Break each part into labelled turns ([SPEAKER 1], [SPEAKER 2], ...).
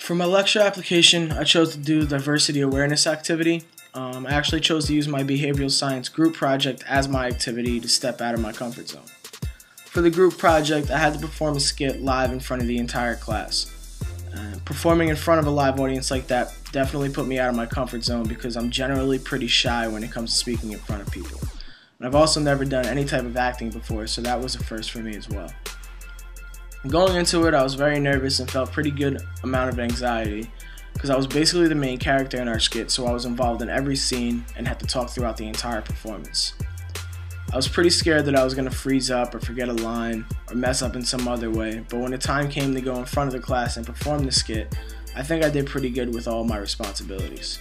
[SPEAKER 1] For my lecture application, I chose to do the diversity awareness activity. I actually chose to use my behavioral science group project as my activity to step out of my comfort zone. For the group project, I had to perform a skit live in front of the entire class. Performing in front of a live audience like that definitely put me out of my comfort zone because I'm generally pretty shy when it comes to speaking in front of people. And I've also never done any type of acting before, so that was a first for me as well. Going into it, I was very nervous and felt pretty good amount of anxiety because I was basically the main character in our skit, so I was involved in every scene and had to talk throughout the entire performance. I was pretty scared that I was going to freeze up or forget a line or mess up in some other way, but when the time came to go in front of the class and perform the skit, I think I did pretty good with all my responsibilities.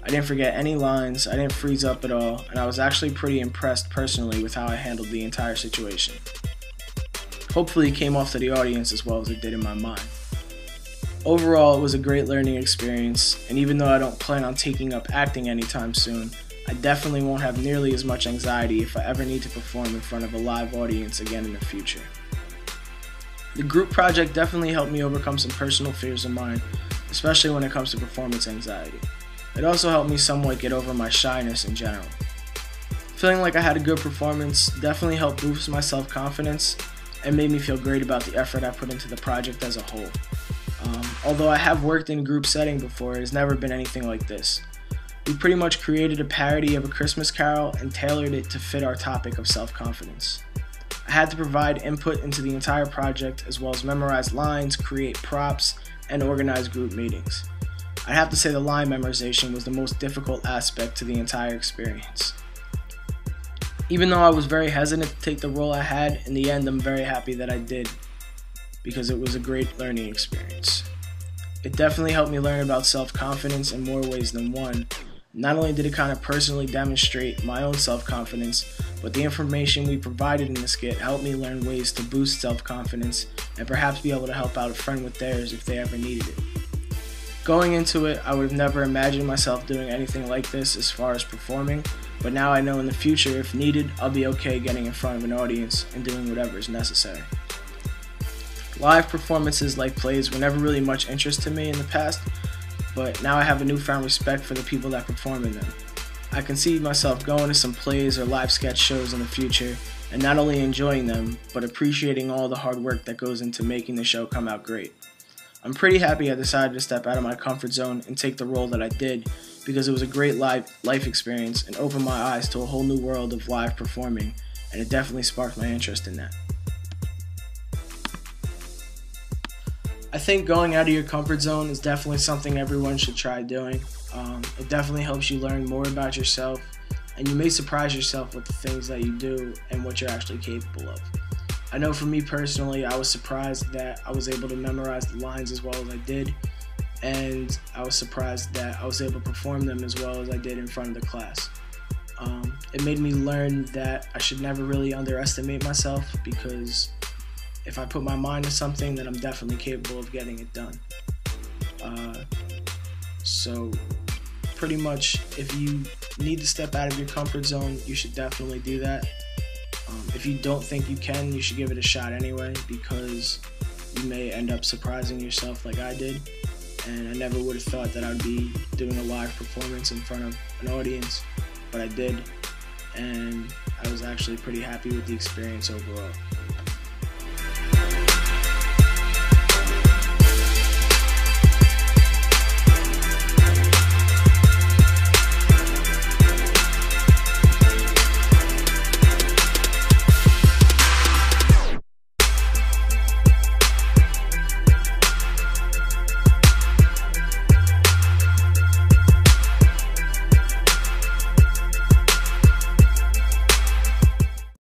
[SPEAKER 1] I didn't forget any lines, I didn't freeze up at all, and I was actually pretty impressed personally with how I handled the entire situation. Hopefully it came off to the audience as well as it did in my mind. Overall, it was a great learning experience, and even though I don't plan on taking up acting anytime soon, I definitely won't have nearly as much anxiety if I ever need to perform in front of a live audience again in the future. The group project definitely helped me overcome some personal fears of mine, especially when it comes to performance anxiety. It also helped me somewhat get over my shyness in general. Feeling like I had a good performance definitely helped boost my self-confidence and made me feel great about the effort I put into the project as a whole. Although I have worked in a group setting before, it has never been anything like this. We pretty much created a parody of A Christmas Carol and tailored it to fit our topic of self-confidence. I had to provide input into the entire project as well as memorize lines, create props, and organize group meetings. I'd have to say the line memorization was the most difficult aspect to the entire experience. Even though I was very hesitant to take the role I had, in the end I'm very happy that I did because it was a great learning experience. It definitely helped me learn about self-confidence in more ways than one. Not only did it kind of personally demonstrate my own self-confidence, but the information we provided in the skit helped me learn ways to boost self-confidence and perhaps be able to help out a friend with theirs if they ever needed it. Going into it, I would have never imagined myself doing anything like this as far as performing, but now I know in the future, if needed, I'll be okay getting in front of an audience and doing whatever is necessary. Live performances like plays were never really much interest to me in the past, but now I have a newfound respect for the people that perform in them. I can see myself going to some plays or live sketch shows in the future and not only enjoying them, but appreciating all the hard work that goes into making the show come out great. I'm pretty happy I decided to step out of my comfort zone and take the role that I did because it was a great life experience and opened my eyes to a whole new world of live performing, and it definitely sparked my interest in that. I think going out of your comfort zone is definitely something everyone should try doing. It definitely helps you learn more about yourself, and you may surprise yourself with the things that you do and what you're actually capable of. I know for me personally, I was surprised that I was able to memorize the lines as well as I did, and I was surprised that I was able to perform them as well as I did in front of the class. It made me learn that I should never really underestimate myself because if I put my mind to something, then I'm definitely capable of getting it done. So pretty much if you need to step out of your comfort zone, you should definitely do that. If you don't think you can, you should give it a shot anyway because you may end up surprising yourself like I did. And I never would have thought that I'd be doing a live performance in front of an audience, but I did. And I was actually pretty happy with the experience overall.